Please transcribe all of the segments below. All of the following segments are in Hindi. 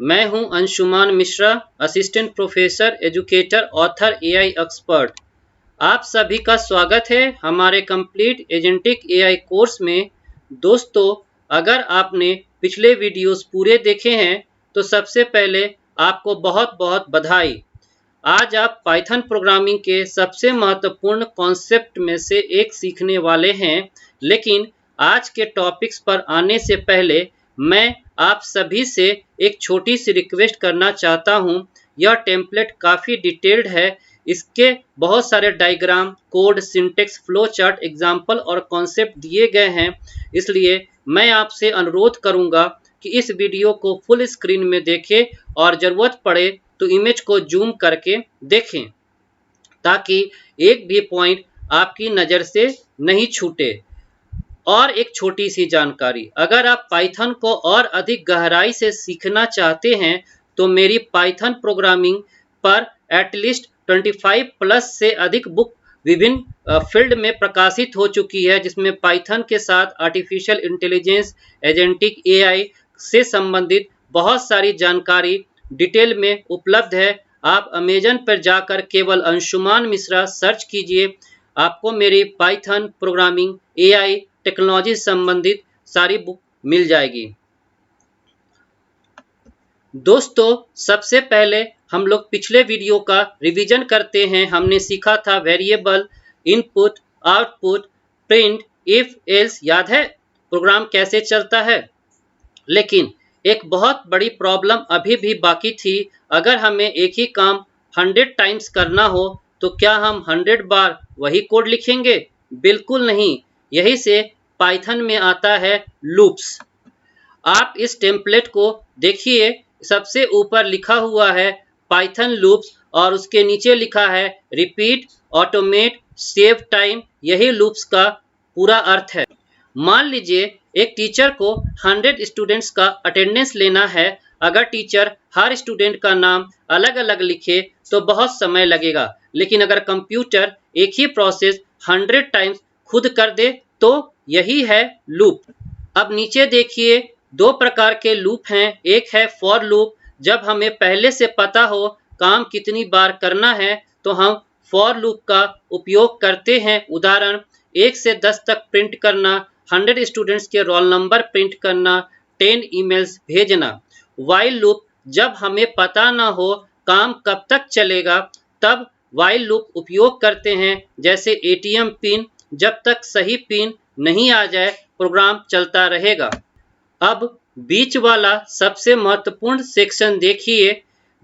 मैं हूं Anshuman Mishra, assistant professor, educator, author, AI expert. आप सभी का स्वागत है हमारे कंप्लीट एजेंटिक एआई कोर्स में। दोस्तों, अगर आपने पिछले वीडियोस पूरे देखे हैं तो सबसे पहले आपको बहुत बहुत बधाई। आज आप पाइथन प्रोग्रामिंग के सबसे महत्वपूर्ण कॉन्सेप्ट में से एक सीखने वाले हैं। लेकिन आज के टॉपिक्स पर आने से पहले मैं आप सभी से एक छोटी सी रिक्वेस्ट करना चाहता हूं। यह टेम्पलेट काफ़ी डिटेल्ड है। इसके बहुत सारे diagram, code, syntax, flow chart, example और कॉन्सेप्ट दिए गए हैं। इसलिए मैं आपसे अनुरोध करूंगा कि इस वीडियो को फुल स्क्रीन में देखें और ज़रूरत पड़े तो इमेज को जूम करके देखें, ताकि एक भी पॉइंट आपकी नज़र से नहीं छूटे। और एक छोटी सी जानकारी, अगर आप पाइथन को और अधिक गहराई से सीखना चाहते हैं तो मेरी पाइथन प्रोग्रामिंग पर एटलीस्ट 25 प्लस से अधिक बुक विभिन्न फील्ड में प्रकाशित हो चुकी है, जिसमें पाइथन के साथ आर्टिफिशियल इंटेलिजेंस, एजेंटिक एआई से संबंधित बहुत सारी जानकारी डिटेल में उपलब्ध है। आप अमेजन पर जाकर केवल अंशुमान मिश्रा सर्च कीजिए, आपको मेरी पाइथन प्रोग्रामिंग, एआई, टेक्नोलॉजी संबंधित सारी बुक मिल जाएगी। दोस्तों, सबसे पहले हम लोग पिछले वीडियो का रिवीजन करते हैं। हमने सीखा था variable, input, output, print, if, else. याद है प्रोग्राम कैसे चलता है? लेकिन एक बहुत बड़ी प्रॉब्लम अभी भी बाकी थी। अगर हमें एक ही काम 100 टाइम्स करना हो तो क्या हम 100 बार वही कोड लिखेंगे? बिल्कुल नहीं। यही से पाइथन में आता है लूप्स। आप इस टेम्पलेट को देखिए, सबसे ऊपर लिखा हुआ है पाइथन लूप्स और उसके नीचे लिखा है रिपीट, ऑटोमेट, सेव टाइम। यही लूप्स का पूरा अर्थ है। मान लीजिए एक टीचर को 100 स्टूडेंट्स का अटेंडेंस लेना है। अगर टीचर हर स्टूडेंट का नाम अलग अलग लिखे तो बहुत समय लगेगा, लेकिन अगर कंप्यूटर एक ही प्रोसेस 100 टाइम्स खुद कर दे तो यही है लूप। अब नीचे देखिए, दो प्रकार के लूप हैं। एक है फॉर लूप। जब हमें पहले से पता हो काम कितनी बार करना है तो हम फॉर लूप का उपयोग करते हैं। उदाहरण, 1 से 10 तक प्रिंट करना, 100 स्टूडेंट्स के रोल नंबर प्रिंट करना, 10 ईमेल्स भेजना। वाइल लूप, जब हमें पता ना हो काम कब तक चलेगा तब वाइल लूप उपयोग करते हैं। जैसे एटीएम पिन, जब तक सही पिन नहीं आ जाए प्रोग्राम चलता रहेगा। अब बीच वाला सबसे महत्वपूर्ण सेक्शन देखिए।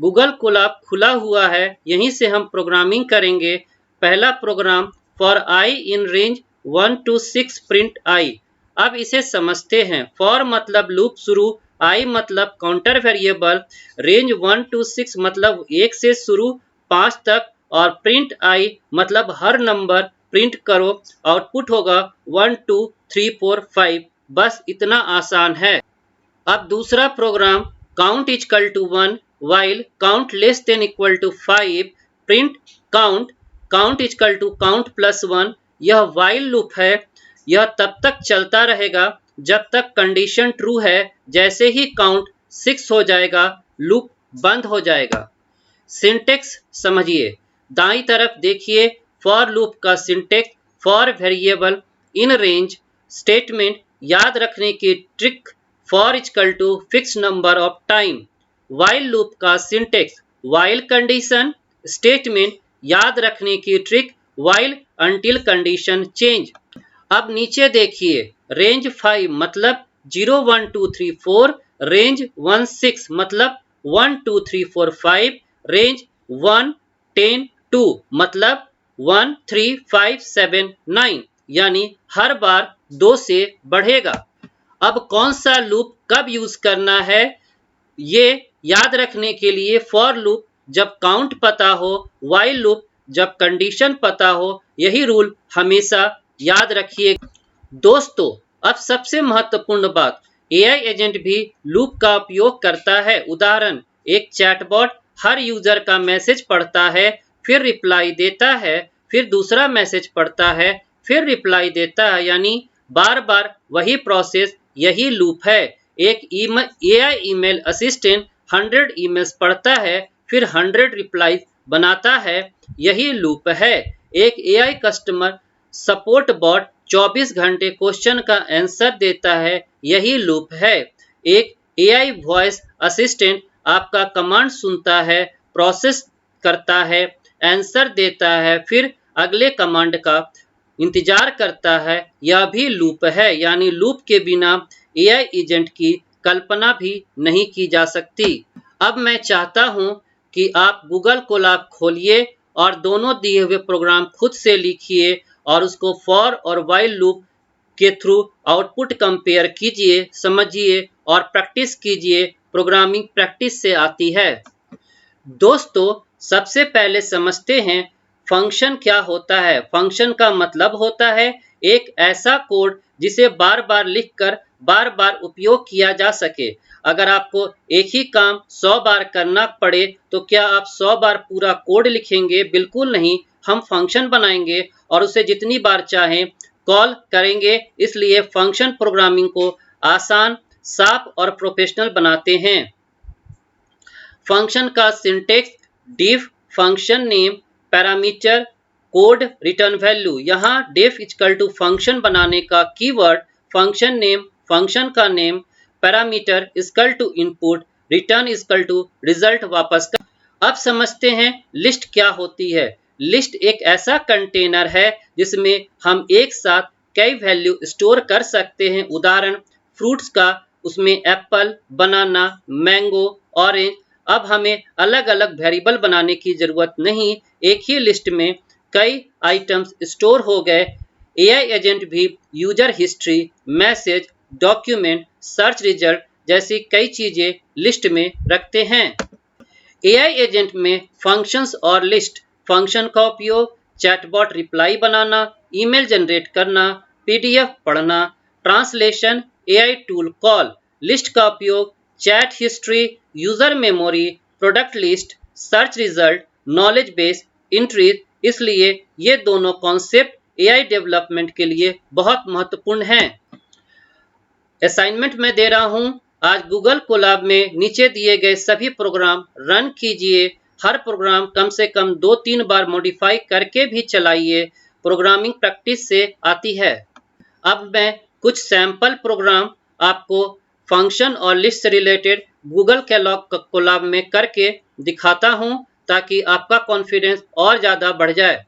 गूगल कोलैब खुला हुआ है, यहीं से हम प्रोग्रामिंग करेंगे। पहला program for I in range 1 to 6 print I. अब इसे समझते हैं। फॉर मतलब लूप शुरू, आई मतलब काउंटर वेरिएबल, रेंज 1 to 6 मतलब 1 से शुरू 5 तक, और प्रिंट आई मतलब हर नंबर प्रिंट करो। आउटपुट होगा 1 2 3 4 5। बस इतना आसान है। अब दूसरा program count equal to 1 while count less than equal to 5, print count, count equal to count plus 1। यह वाइल लूप है। यह तब तक चलता रहेगा जब तक कंडीशन ट्रू है। जैसे ही काउंट 6 हो जाएगा लूप बंद हो जाएगा। सिंटेक्स समझिए, दाईं तरफ देखिए। फॉर लूप का syntax, for variable in range, statement याद रखने की trick, for equal to fix number of time. While loop का सिंटेक्स, वाइल कंडीशन, स्टेटमेंट याद रखने की trick, while until condition change. अब नीचे देखिए, रेंज 5 मतलब 0 1 2 3 4, रेंज 1 6 मतलब 1 2 3 4 5, रेंज 1 10 2 मतलब 1 3 5 7 9, यानी हर बार 2 से बढ़ेगा। अब कौन सा लूप कब यूज करना है ये याद रखने के लिए फॉर लूप जब काउंट पता हो, वाइल लूप जब कंडीशन पता हो। यही रूल हमेशा याद रखिए। दोस्तों, अब सबसे महत्वपूर्ण बात, एआई एजेंट भी लूप का उपयोग करता है। उदाहरण, एक चैटबॉट हर यूजर का मैसेज पढ़ता है, फिर रिप्लाई देता है, फिर दूसरा मैसेज पढ़ता है, फिर रिप्लाई देता है, यानी बार बार वही प्रोसेस। यही लूप है। एक एआई ईमेल असिस्टेंट 100 ईमेल्स पढ़ता है, फिर 100 रिप्लाईज बनाता है, यही लूप है। एक एआई कस्टमर सपोर्ट बॉट 24 घंटे क्वेश्चन का आंसर देता है, यही लूप है। एक एआई वॉइस असिस्टेंट आपका कमांड सुनता है, प्रोसेस करता है, आंसर देता है, फिर अगले कमांड का इंतजार करता है, यह भी लूप है। यानी लूप के बिना एआई एजेंट की कल्पना भी नहीं की जा सकती। अब मैं चाहता हूं कि आप गूगल कोलैब खोलिए और दोनों दिए हुए प्रोग्राम खुद से लिखिए और उसको फॉर और व्हाइल लूप के थ्रू आउटपुट कंपेयर कीजिए, समझिए और प्रैक्टिस कीजिए। प्रोग्रामिंग प्रैक्टिस से आती है। दोस्तों, सबसे पहले समझते हैं फंक्शन क्या होता है। फंक्शन का मतलब होता है एक ऐसा कोड जिसे बार बार लिखकर बार बार उपयोग किया जा सके। अगर आपको एक ही काम 100 बार करना पड़े तो क्या आप 100 बार पूरा कोड लिखेंगे? बिल्कुल नहीं। हम फंक्शन बनाएंगे और उसे जितनी बार चाहें कॉल करेंगे। इसलिए फंक्शन प्रोग्रामिंग को आसान, साफ और प्रोफेशनल बनाते हैं। फंक्शन का syntax def, function name, parameter, code, return value. यहाँ डिफ इक्वल टू फंक्शन बनाने का कीवर्ड, फंक्शन नेम, फंक्शन का name, parameter equal to input, return equal to result वापस कर। अब समझते हैं लिस्ट क्या होती है। लिस्ट एक ऐसा कंटेनर है जिसमें हम एक साथ कई वैल्यू स्टोर कर सकते हैं। उदाहरण फ्रूट्स का, उसमें एप्पल, बनाना, मैंगो, ऑरेंज। अब हमें अलग अलग वेरिएबल बनाने की जरूरत नहीं, एक ही लिस्ट में कई आइटम्स स्टोर हो गए। एआई एजेंट भी user history, message, document, search result जैसी कई चीजें लिस्ट में रखते हैं। एआई एजेंट में फंक्शंस और लिस्ट। फंक्शन का उपयोग चैटबॉट रिप्लाई बनाना, ईमेल जनरेट करना, पीडीएफ पढ़ना, translation, AI tool call. List का उपयोग chat history, user memory, product list, search result, knowledge base, entries. इसलिए ये दोनों कॉन्सेप्ट एआई डेवलपमेंट के लिए बहुत महत्वपूर्ण हैं। असाइनमेंट में दे रहा हूं, आज गूगल कोलैब में नीचे दिए गए सभी प्रोग्राम रन कीजिए। हर प्रोग्राम कम से कम 2-3 बार मॉडिफाई करके भी चलाइए। प्रोग्रामिंग प्रैक्टिस से आती है। अब मैं कुछ सैंपल प्रोग्राम आपको फंक्शन और लिस्ट से रिलेटेड गूगल कोलैब में करके दिखाता हूं ताकि आपका कॉन्फिडेंस और ज़्यादा बढ़ जाए।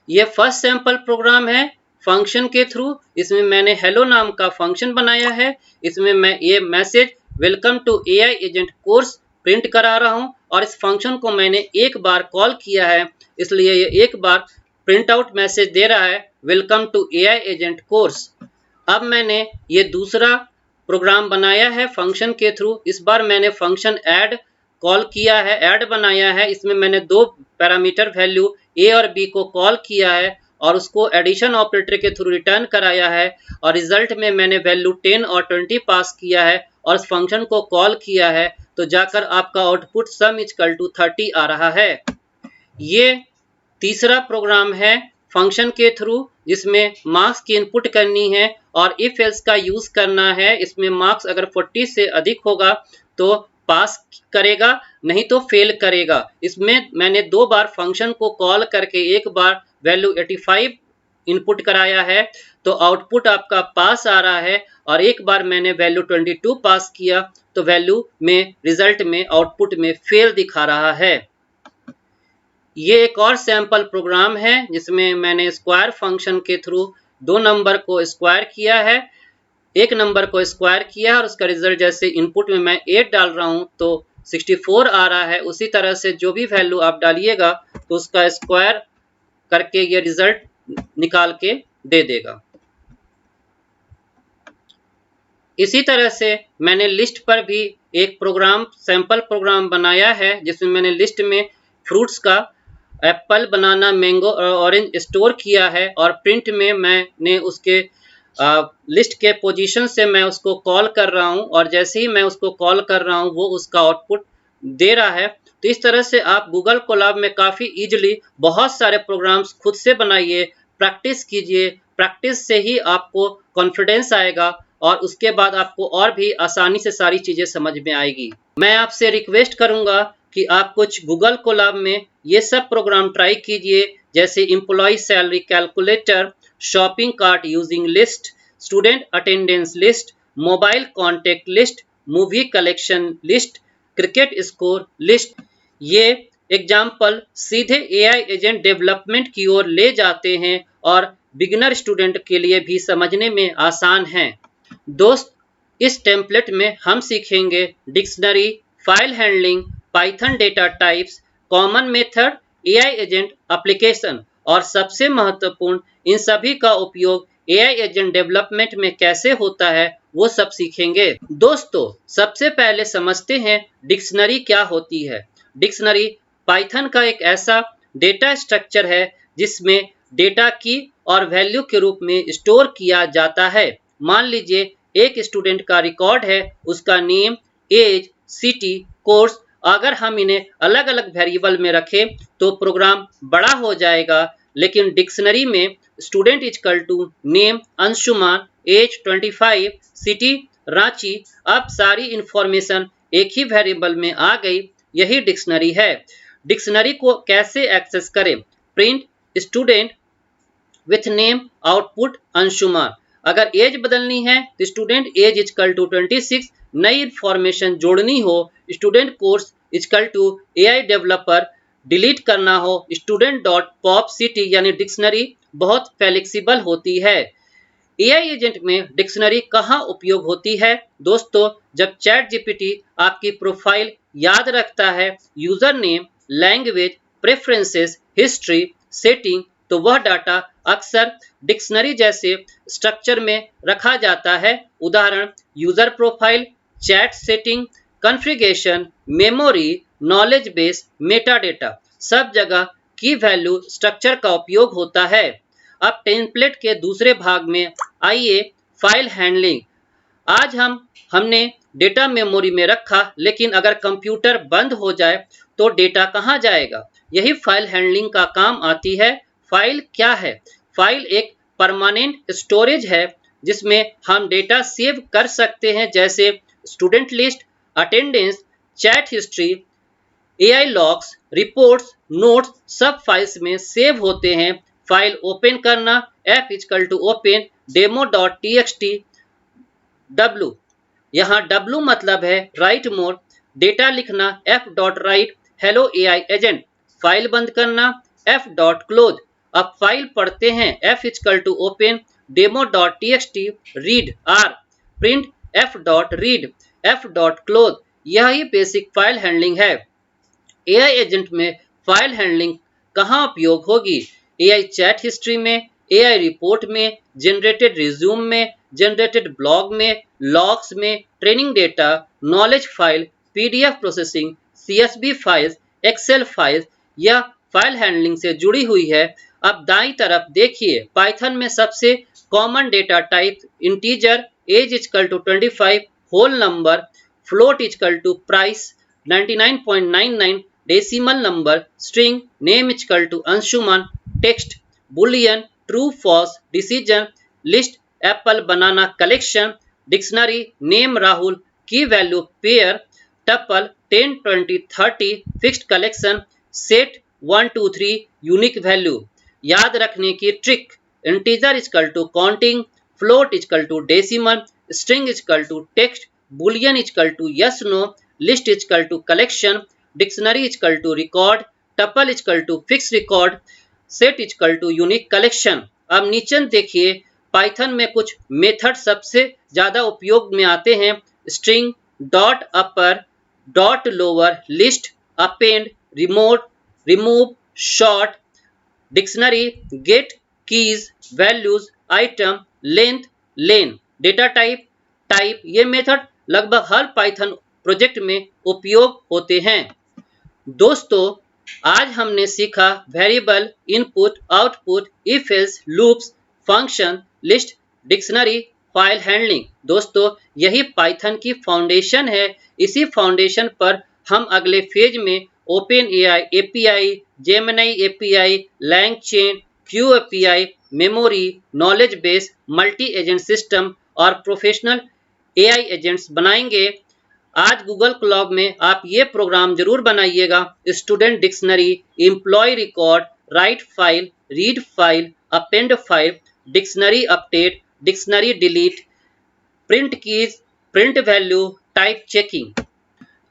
ये फर्स्ट सैंपल प्रोग्राम है फंक्शन के थ्रू। इसमें मैंने हेलो नाम का फंक्शन बनाया है। इसमें मैं ये message welcome to AI agent course print करा रहा हूं और इस फंक्शन को मैंने एक बार कॉल किया है, इसलिए ये एक बार प्रिंट आउट मैसेज दे रहा है welcome to AI agent course. अब मैंने ये दूसरा प्रोग्राम बनाया है फंक्शन के थ्रू। इस बार मैंने फंक्शन ऐड कॉल किया है, ऐड बनाया है। इसमें मैंने 2 पैरामीटर वैल्यू ए और बी को कॉल किया है और उसको एडिशन ऑपरेटर के थ्रू रिटर्न कराया है और रिजल्ट में मैंने वैल्यू 10 और 20 पास किया है और इस फंक्शन को कॉल किया है, तो जाकर आपका आउटपुट सम इक्वल टू 30 आ रहा है। ये तीसरा प्रोग्राम है फंक्शन के थ्रू जिसमें मार्क्स की इनपुट करनी है और इफ एल्स का यूज करना है। इसमें मार्क्स अगर 40 से अधिक होगा तो पास करेगा, नहीं तो फेल करेगा। इसमें मैंने 2 बार फंक्शन को कॉल करके एक बार वैल्यू 85 इनपुट कराया है, तो आउटपुट आपका पास आ रहा है और एक बार मैंने वैल्यू 22 पास किया तो वैल्यू में रिजल्ट में आउटपुट में फेल दिखा रहा है। ये एक और सैंपल प्रोग्राम है जिसमें मैंने स्क्वायर फंक्शन के थ्रू 2 नंबर को स्क्वायर किया है, एक नंबर को स्क्वायर किया और उसका रिजल्ट जैसे इनपुट में मैं 8 डाल रहा हूं तो 64 आ रहा है। उसी तरह से जो भी वैल्यू आप डालिएगा तो उसका स्क्वायर करके ये रिजल्ट निकाल के दे देगा। इसी तरह से मैंने लिस्ट पर भी एक प्रोग्राम सैंपल प्रोग्राम बनाया है जिसमें मैंने लिस्ट में फ्रूट्स का एप्पल, बनाना, मैंगो और ऑरेंज स्टोर किया है और प्रिंट में मैंने उसके लिस्ट के पोजीशन से मैं उसको कॉल कर रहा हूं और जैसे ही मैं उसको कॉल कर रहा हूं वो उसका आउटपुट दे रहा है। तो इस तरह से आप गूगल कोलैब में काफ़ी इजीली बहुत सारे प्रोग्राम्स खुद से बनाइए, प्रैक्टिस कीजिए। प्रैक्टिस से ही आपको कॉन्फिडेंस आएगा और उसके बाद आपको और भी आसानी से सारी चीज़ें समझ में आएगी। मैं आपसे रिक्वेस्ट करूंगा कि आप कुछ गूगल कोलाब में ये सब प्रोग्राम ट्राई कीजिए, जैसे employee salary calculator, shopping cart using list, student attendance list, mobile contact list, movie collection list, cricket score list. ये एग्जाम्पल सीधे एआई एजेंट डेवलपमेंट की ओर ले जाते हैं और बिगिनर स्टूडेंट के लिए भी समझने में आसान हैं। दोस्त, इस टेम्पलेट में हम सीखेंगे dictionary, file handling, Python data types, common method, AI agent application और सबसे महत्वपूर्ण, इन सभी का उपयोग एआई एजेंट डेवलपमेंट में कैसे होता है वो सब सीखेंगे। दोस्तों, सबसे पहले समझते हैं डिक्शनरी क्या होती है। डिक्शनरी पाइथन का एक ऐसा डेटा स्ट्रक्चर है जिसमें डेटा की और वैल्यू के रूप में स्टोर किया जाता है। मान लीजिए एक स्टूडेंट का रिकॉर्ड है, उसका नेम, एज, सिटी, कोर्स। अगर हम इन्हें अलग अलग वेरिएबल में रखें तो प्रोग्राम बड़ा हो जाएगा, लेकिन डिक्शनरी में student is equal to name Anshuman, age 25, city Ranchi. अब सारी इंफॉर्मेशन एक ही वेरिएबल में आ गई। यही डिक्शनरी है। डिक्शनरी को कैसे एक्सेस करें? Print student with name output Anshuman. अगर एज बदलनी है तो स्टूडेंट एज इजकल टू 26, नई इंफॉर्मेशन जोड़नी हो, student course is equal to AI developer, delete करना हो, स्टूडेंट डॉट पॉप सिटी। यानी डिक्शनरी बहुत फ्लेक्सिबल होती है। एआई एजेंट में डिक्शनरी कहाँ उपयोग होती है? दोस्तों, जब चैट जीपीटी आपकी प्रोफाइल याद रखता है, user name, language, preferences, history, setting, तो वह डाटा अक्सर डिक्शनरी जैसे स्ट्रक्चर में रखा जाता है। उदाहरण, user profile, chat setting, configuration, memory, knowledge base, Meta data, सब जगह की वैल्यू स्ट्रक्चर का उपयोग होता है। अब टेम्पलेट के दूसरे भाग में आइए, फाइल हैंडलिंग। आज हमने डेटा मेमोरी में रखा, लेकिन अगर कंप्यूटर बंद हो जाए तो डेटा कहाँ जाएगा? यही फाइल हैंडलिंग का काम आती है। फाइल क्या है? फाइल एक परमानेंट स्टोरेज है जिसमें हम डेटा सेव कर सकते हैं, जैसे student list, attendance, chat history, AI logs, reports, notes, सब फाइल्स में सेव होते हैं। फाइल ओपन करना, f is equal to open demo dot TXT डब्ल्यू। यहाँ डब्ल्यू मतलब है राइट मोर। डेटा लिखना, f dot write hello AI agent. File बंद करना, एफ डॉट क्लोज। अब फाइल पढ़ते हैं, f is equal to open demo dot TXT read r. Print f dot read, f dot close. यही बेसिक फाइल हैंडलिंग है। एआई एजेंट में फाइल हैंडलिंग कहाँ उपयोग होगी? एआई चैट हिस्ट्री में, एआई रिपोर्ट में, जनरेटेड रिज्यूम में, जनरेटेड ब्लॉग में, लॉग्स में, training data, knowledge file, PDF processing, CSV files, Excel files. यह फाइल हैंडलिंग से जुड़ी हुई है। अब दाईं तरफ देखिए, पाइथन में सबसे common data type integer, as equal to 25, whole number, float equal to price 99.99, decimal number, string, name equal to Anshuman, text, boolean, true false, decision, list, apple banana collection, dictionary, name Rahul, key value pair, tuple 10, 20, 30, fixed collection, set 1, 2, 3, unique value. याद रखने की trick, integer equal to counting, float equal to decimal, string equal to text, Boolean is equal to yes no, list is equal to collection, dictionary is equal to record, tuple is equal to fix record, set is equal to unique collection. अब नीचे देखिए, पाइथन में कुछ मेथड सबसे ज्यादा उपयोग में आते हैं। String, dot upper, dot lower, list, append, remove, sort, dictionary, get, keys, values, item, length, len, data type, type. ये मेथड लगभग हर पाइथन प्रोजेक्ट में उपयोग होते हैं। दोस्तों, आज हमने सीखा variable, input, output, if else, loops, function, list, dictionary, file handling. दोस्तों, यही पाइथन की फाउंडेशन है। इसी फाउंडेशन पर हम अगले फेज में open AI API, Gemini API, LangChain, Q API, memory, knowledge base, multi agent system और प्रोफेशनल एआई एजेंट्स बनाएंगे। आज गूगल क्लॉक में आप ये प्रोग्राम जरूर बनाइएगा। Student dictionary, employee record, write file, read file, append file, dictionary update, dictionary delete, print keys, print value, type checking.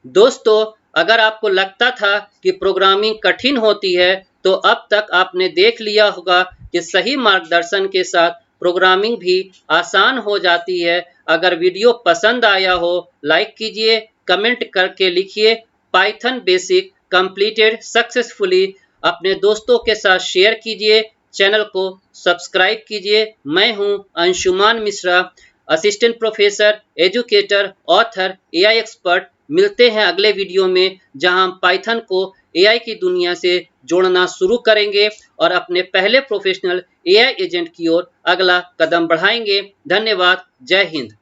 दोस्तों, अगर आपको लगता था कि प्रोग्रामिंग कठिन होती है तो अब तक आपने देख लिया होगा कि सही मार्गदर्शन के साथ प्रोग्रामिंग भी आसान हो जाती है। अगर वीडियो पसंद आया हो, लाइक कीजिए, कमेंट करके लिखिए पाइथन बेसिक कंप्लीटेड सक्सेसफुली। अपने दोस्तों के साथ शेयर कीजिए, चैनल को सब्सक्राइब कीजिए। मैं हूं Anshuman Mishra, assistant professor, educator, author, AI expert. मिलते हैं अगले वीडियो में, जहां हम पाइथन को एआई की दुनिया से जोड़ना शुरू करेंगे और अपने पहले प्रोफेशनल एआई एजेंट की ओर अगला कदम बढ़ाएंगे। धन्यवाद। जय हिंद।